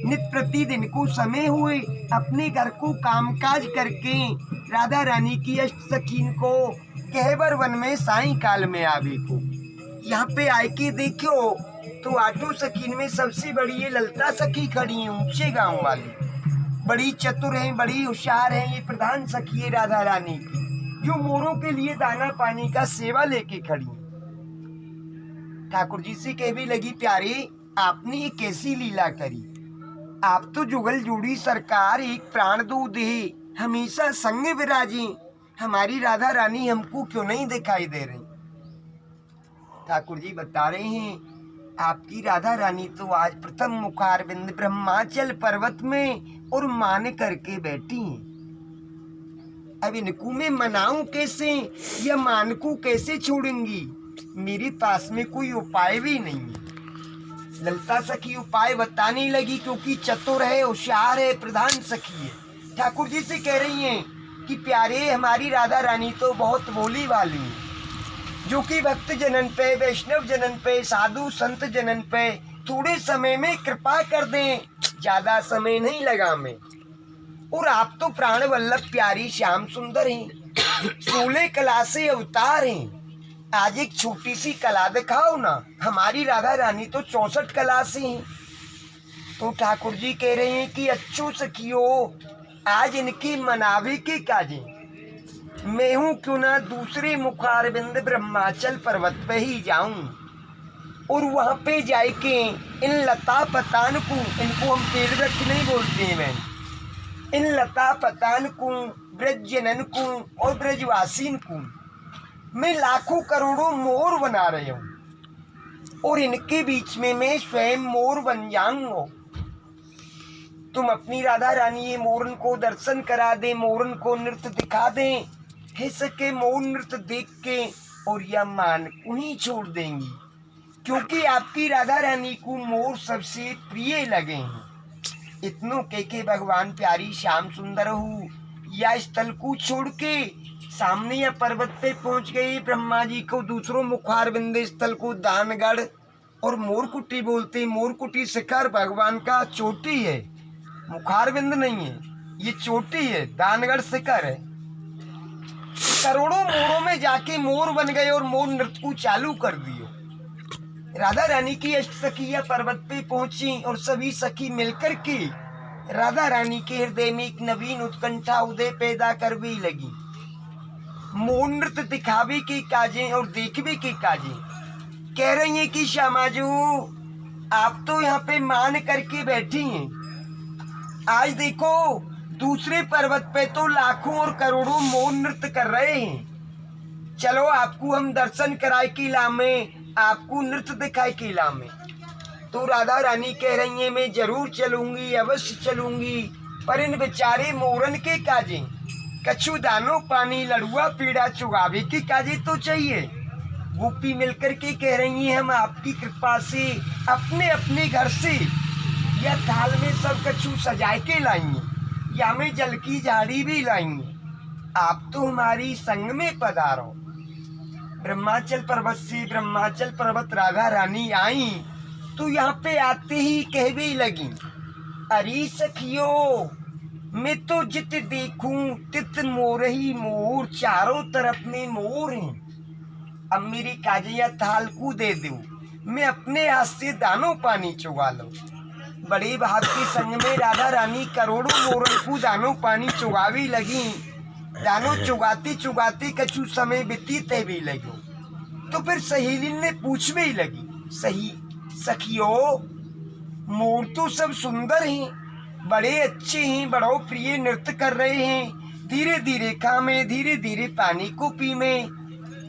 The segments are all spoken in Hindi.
नित प्रतिदिन को समय हुए अपने घर को कामकाज करके राधा रानी की अष्ट सखीन को कहवर वन में सायंकाल में आवे को। यहाँ पे आए के देखो तो आठों सखीन में सबसे बड़ी ये ललता सखी खड़ी है, ऊंचे गांव वाली। बड़ी चतुर है, बड़ी होशियार है। ये प्रधान सखी है राधा रानी की, जो मोरों के लिए दाना पानी का सेवा लेके खड़ी है। ठाकुर जी से कहने लगी, प्यारे आपने ये कैसी लीला करी। आप तो जुगल जोड़ी सरकार, एक प्राण दो दे, हमेशा संग विराजी, हमारी राधा रानी हमको क्यों नहीं दिखाई दे रही। ठाकुर जी बता रहे हैं, आपकी राधा रानी तो आज प्रथम मुखारविंद ब्रह्माचल पर्वत में और मान करके बैठी हैं। अब इनको मैं मनाऊं कैसे, या मान को कैसे छोड़ूंगी। मेरे पास में कोई उपाय भी नहीं है। ललता सखी उपाय बताने लगी, क्योंकि चतुर है, होशियार है, प्रधान सखी है। ठाकुर जी से कह रही हैं कि प्यारे हमारी राधा रानी तो बहुत भोली वाली है, जो कि भक्त जनन पे, वैष्णव जनन पे, साधु संत जनन पे थोड़े समय में कृपा कर दें, ज्यादा समय नहीं लगा मैं। और आप तो प्राण वल्लभ प्यारी श्याम सुंदर हैं, 16 कला से अवतार हैं। आज एक छोटी सी कला दिखाओ ना। हमारी राधा रानी तो 64 कला से हैं। तो ठाकुर जी कह रहे हैं कि अच्छो सखियो, आज इनकी मनावे के काजे मैं हूं, क्यों ना दूसरे मुखारविंद ब्रह्माचल पर्वत पे ही जाऊं और वहां पे जाके इन लता पतान को, इनको हम पेड़ वृक्ष नहीं बोलते हैं मैं, इन लता पतान को, ब्रज जनन को और ब्रजवासीन को मैं लाखों करोड़ों मोर बना रही हूँ और इनके बीच में मैं स्वयं मोर बन जाऊंगा। तुम अपनी राधा रानी ये मोरन को दर्शन करा दे, मोरन को नृत्य दिखा दें। हे सके मोर नृत्य देख के और यह मान को ही छोड़ देंगी, क्योंकि आपकी राधा रानी को मोर सबसे प्रिय लगे हैं। इतनों के भगवान प्यारी श्याम सुंदर हो या स्थल को छोड़ के सामने या पर्वत पे पहुंच गई। ब्रह्मा जी को दूसरों मुखारविंद स्थल को दानगढ़ और मोरकुटी बोलते। मोरकुटी शिखर भगवान का चोटी है, मुखारविंद नहीं है, ये चोटी है, दानगढ़ शिखर है। करोड़ों मोरों में जाके मोर बन गए और मोर नृत्य को चालू कर दियो। राधा रानी की अष्ट सखियां पर्वत पे पहुंची और सभी सखी मिलकर के राधा रानी के हृदय में एक नवीन उत्कंठा उदय पैदा कर भी लगी। मोर नृत्य दिखावे के काजे और देखवे के काजे। कह रही हैं कि श्यामाजू आप तो यहाँ पे मान करके बैठी हैं, आज देखो दूसरे पर्वत पे तो लाखों और करोड़ों मोर नृत्य कर रहे हैं। चलो आपको हम दर्शन कराए किला में, आपको नृत्य दिखाए किला में। तो राधा रानी कह रही है मैं जरूर चलूंगी, अवश्य चलूंगी, पर इन बेचारे मोरन के काजे, कछु दानो पानी लड़ुआ पीड़ा चुगावे के काजे तो चाहिए। गोपी मिलकर के कह रही हैं हम आपकी कृपा से अपने अपने घर से या थाल में सब कछु सजाए के लाएंगे, या में जल की झाड़ी भी लाएंगे। आप तो हमारी संग में पधारो। ब्रह्माचल पर्वत से ब्रह्माचल पर्वत राधा रानी आई तो यहाँ पे आते ही कहवे लगी, अरे सखियो मैं तो जित देखूं तित मोर ही मोर, चारों तरफ में मोर हैं। अब मेरी काजिया थाल को दे दो, मैं अपने हाथ से दानो पानी चुगा लो। बड़े भाव के संग में राधा रानी करोड़ों मोरन को दानो पानी चुगावी लगी। दानो चुगाती चुगाती कछु समय बीतीते भी लगो तो फिर सहेली ने पूछने ही लगी, सही सखियो मोर तो सब सुंदर हैं, बड़े अच्छे हैं, बड़ो प्रिय नृत्य कर रहे हैं, धीरे धीरे खामे, धीरे धीरे पानी को पीमे,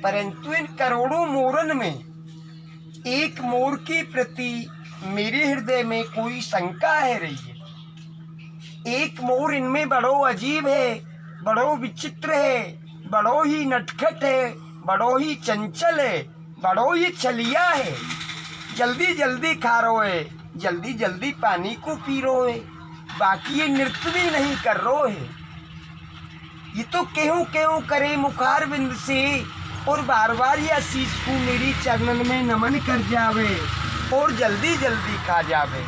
परंतु इन करोड़ों मोरन में एक मोर के प्रति मेरे हृदय में कोई शंका है रही है। एक मोर इनमें बड़ो अजीब है, बड़ो विचित्र है, बड़ो ही नटखट है, बड़ो ही चंचल है, बड़ो ही छलिया है। जल्दी जल्दी खा रो है, जल्दी जल्दी पानी को पी रो है, बाकी ये नृत्य भी नहीं कर रो है। ये तो केहू केहू करे मुखारविंद से और बार बार ये आशीष को मेरी चरणन में नमन कर जावे और जल्दी जल्दी खा जावे।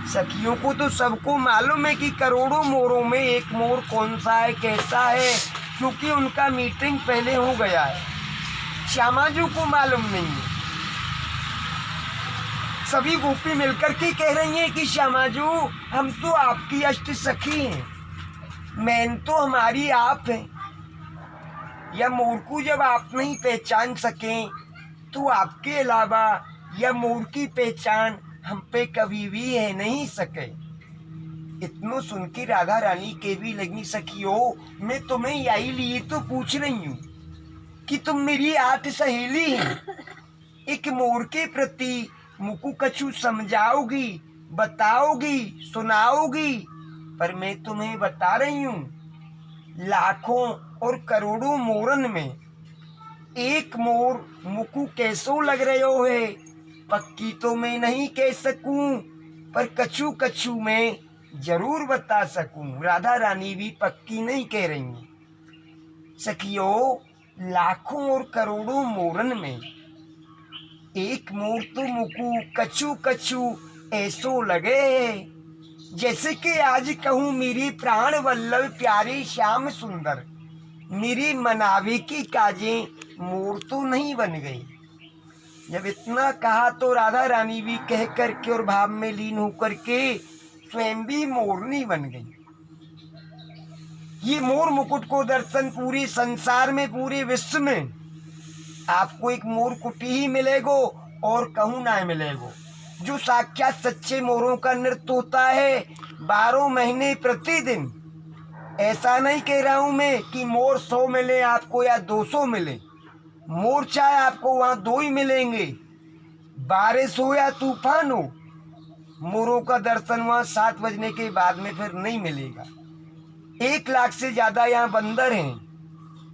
सखियों को तो सबको मालूम है कि करोड़ों मोरों में एक मोर कौन सा है, कैसा है, क्योंकि उनका मीटिंग पहले हो गया है। श्यामा जी को मालूम नहीं है। सभी गोपी मिलकर के कह रही हैं कि श्यामा जी हम तो आपकी अष्ट सखी हैं, मैन तो हमारी आप है। यह मोर को जब आप नहीं पहचान सकें तो आपके अलावा यह मोर की पहचान हम पे कभी भी है नहीं सके। इतनो सुन के राधा रानी के भी लगी, सखियों मैं तुम्हें यही लिए तो पूछ रही हूँ कि तुम मेरी 8 सहेली हैं, एक मोर के प्रति मुकु कछु समझाओगी, बताओगी, सुनाओगी। पर मैं तुम्हें बता रही हूँ, लाखों और करोड़ों मोरन में एक मोर मुकु कैसो लग रहे है, पक्की तो मैं नहीं कह सकूं, पर कछु कछु मैं जरूर बता सकूं। राधा रानी भी पक्की नहीं कह रही हैं। सखियों लाखों और करोड़ों मोरन में एक मोर तो मुकु कछु कछु ऐसो लगे है, जैसे कि आज कहूँ मेरी प्राण वल्लभ प्यारे श्याम सुंदर, मेरी मनावे की काजें मोर तो नहीं बन गई। जब इतना कहा तो राधा रानी भी कह करके और भाव में लीन होकर के स्वयं भी मोरनी बन गई। ये मोर मुकुट को दर्शन पूरे संसार में, पूरे विश्व में आपको एक मोर कुटी ही मिलेगो और कहूँ ना मिलेगो, जो साक्षात सच्चे मोरों का नृत्य होता है 12 महीने प्रतिदिन। ऐसा नहीं कह रहा हूं मैं कि मोर 100 मिले आपको या 200 मिले, मोर चाहे आपको वहां 2 ही मिलेंगे, बारिश हो या तूफान हो, मोरों का दर्शन वहां 7 बजने के बाद में फिर नहीं मिलेगा। 1 लाख से ज्यादा यहाँ बंदर हैं,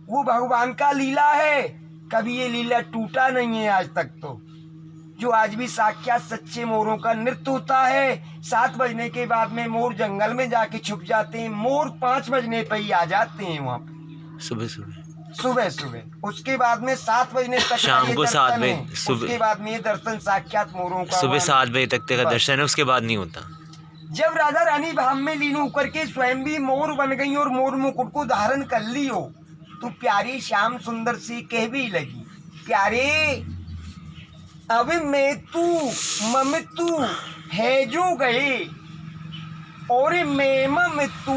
वो भगवान का लीला है, कभी ये लीला टूटा नहीं है आज तक। तो जो आज भी साक्षात सच्चे मोरों का नृत्य होता है, 7 बजने के बाद में मोर जंगल में जाके छुप जाते हैं, मोर 5 बजने पर ही आ जाते हैं वहाँ पे सुबह सुबह। उसके बाद में 7 बजने तक शाम को 7 बजे, उसके बाद में ये दर्शन साक्षात मोरों का सुबह 7 बजे तक का दर्शन है, उसके बाद नहीं होता। जब राधा रानी भाव में लीन होकर के स्वयं भी मोर बन गई और मोर मुकुट को धारण कर ली हो, तो प्यारी श्याम सुंदर सी कह भी लगी, प्यारे अब मैं तू मम तू है जो गए, और मैं मम तू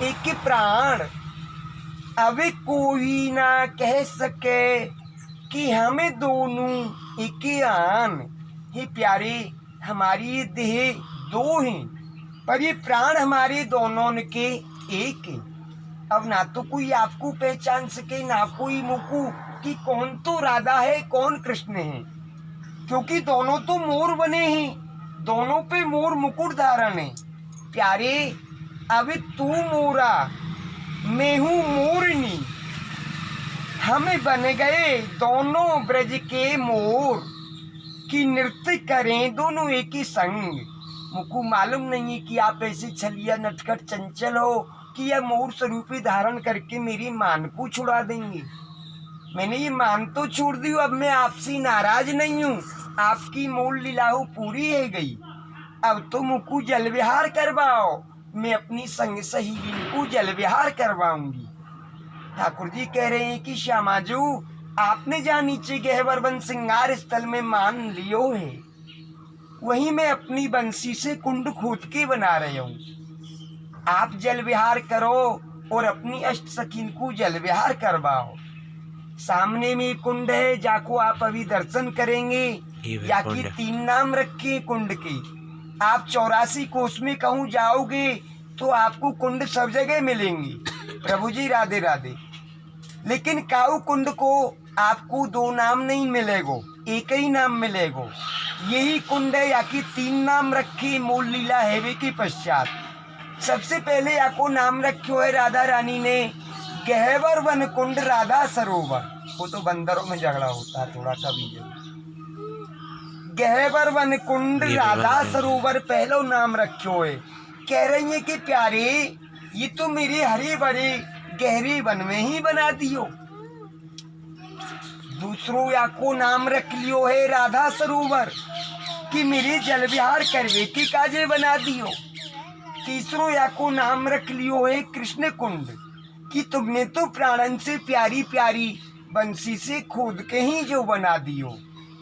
एक प्राण, अब कोई ना कह सके कि हमें दोनों एक आन। हे प्यारे हमारी ये देह 2 हैं, पर ये प्राण हमारे दोनों के एक है। अब ना तो कोई आपको पहचान सके, ना कोई मुकु कि कौन तो राधा है कौन कृष्ण है, क्योंकि दोनों तो मोर बने हैं, दोनों पे मोर मुकुट धारण है। प्यारे अब तू मोरा मैं हूँ मोरनी, हमें बन गए दोनों ब्रज के मोर, कि नृत्य करें दोनों एक ही संग। मुझको मालूम नहीं है कि आप ऐसे छलिया नटखट चंचल हो कि यह मोर स्वरूप धारण करके मेरी मान को छुड़ा देंगे। मैंने ये मान तो छोड़ दी, अब मैं आपसे नाराज नहीं हूँ, आपकी मोल लीलाओ पूरी है गई। अब तो मुझको जल विहार करवाओ, मैं अपनी संग सहेली को जल विहार करवाऊंगी। ठाकुर जी कह रहे हैं कि श्यामाजू आपने जहाँ नीचे गहवर वन श्रृंगार स्थल में मान लियो है, वहीं मैं अपनी बंसी से कुंड खोद के बना रही हूँ। आप जल विहार करो और अपनी अष्ट सखीन को जल विहार करवाओ। सामने में कुंड है, जाको आप अभी दर्शन करेंगे। जाके 3 नाम रखे कुंड के। आप 84 कोस में कहूँ जाओगे तो आपको कुंड सब जगह मिलेंगे। प्रभु जी राधे राधे। लेकिन काऊ कुंड को आपको 2 नाम नहीं मिलेगो, एक ही नाम मिलेगो। यही कुंड है, या कि 3 नाम रखे मूल लीला हैवे के पश्चात। सबसे पहले आपको नाम रखो है राधा रानी ने गहवर वन कुंड राधा सरोवर। वो तो बंदरों में झगड़ा होता है थोड़ा सा भी। गहवर वन कुंड राधा सरोवर पहलो नाम रखो है। कह रही है कि प्यारे ये तो मेरे हरे भरे गहरे वन में ही बना दियो। दूसरों या को नाम रख लियो है राधा सरोवर। कि मेरे जल विहार करवे की काजे बना दियो। तीसरो या को नाम रख लियो है कृष्ण कुंड, कि तुमने तो प्राणन से प्यारी प्यारी बंसी से खोद के ही जो बना दियो।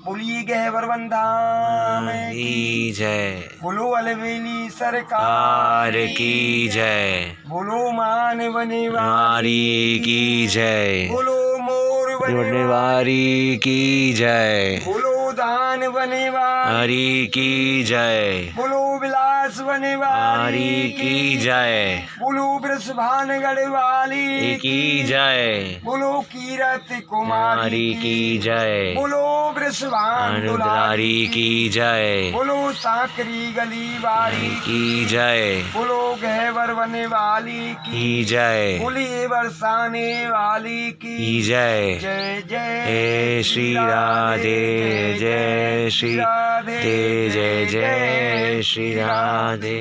बोलिए गहवर धाम की जय, बोलो अलवेली सरकार कार की जय, बोलो मान बने नारी की जय, बोलो मोर बने वारी की जय, बोलो दान बने हरी की जय, बोलो विलास बने हरी की जय, बोलो वृषभान गढ़ वाली की जय, बोलो कीरत कुमारी नारी की जय, बोलो वृषभान दुलारी की जय, बोलो साकरी गली वाली की जय, बोलो गहवर बने वाली की जय, बोलिए बरसाने वाली की जय। जय जय जय श्री राधे, जय श्री राधे, जय जय श्री राधे।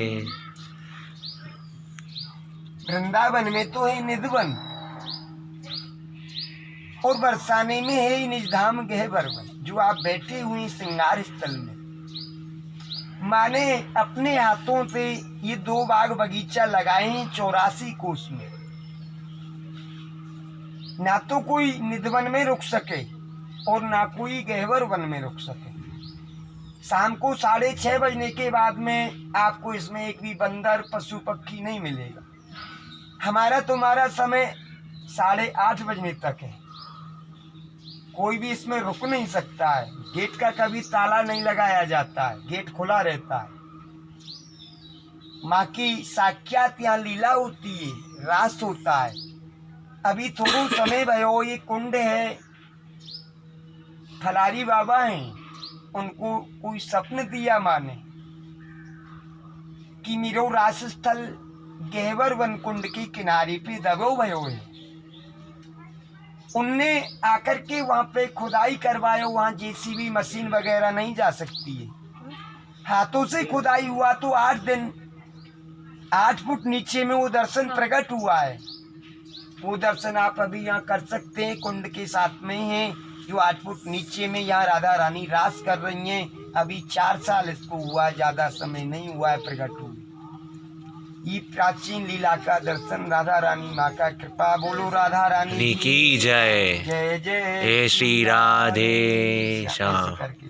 वृंदावन में तो है निधवन और बरसाने में है निजधाम गहवर वन, जो आप बैठे हुए श्रृंगार स्थल में। माने अपने हाथों से ये 2 बाग बगीचा लगाए हैं 84 कोस में। ना तो कोई निधवन में रुक सके और ना कोई गहवर वन में रुक सके। शाम को 6:30 बजने के बाद में आपको इसमें एक भी बंदर पशु पक्षी नहीं मिलेगा। हमारा तुम्हारा समय 8:30 बजने तक है। कोई भी इसमें रुक नहीं सकता है। गेट का कभी ताला नहीं लगाया जाता है, गेट खुला रहता है। माँ की साक्षात यहाँ लीला होती है, रास होता है। अभी थोड़ा समय भयो, ये कुंड है, खलारी बाबा हैं, उनको कोई स्वप्न दिया माने कि मेरो रास स्थल गहवर वन कुंड के किनारे पे दबो भयो है। उनने आकर के वहां पे खुदाई करवायो। वहां जेसीबी मशीन वगैरह नहीं जा सकती है। हाथों से खुदाई हुआ तो 8 दिन 8 फुट नीचे में वो दर्शन प्रकट हुआ है। वो दर्शन आप अभी यहाँ कर सकते हैं, कुंड के साथ में है, जो 8 फुट नीचे में यहाँ राधा रानी रास कर रही हैं। अभी 4 साल इसको हुआ, ज्यादा समय नहीं हुआ है प्रकट हुए। ये प्राचीन लीला का दर्शन राधा रानी माँ का कृपा। बोलो राधा रानी की जय, जय जय जय श्री राधे श्याम। करके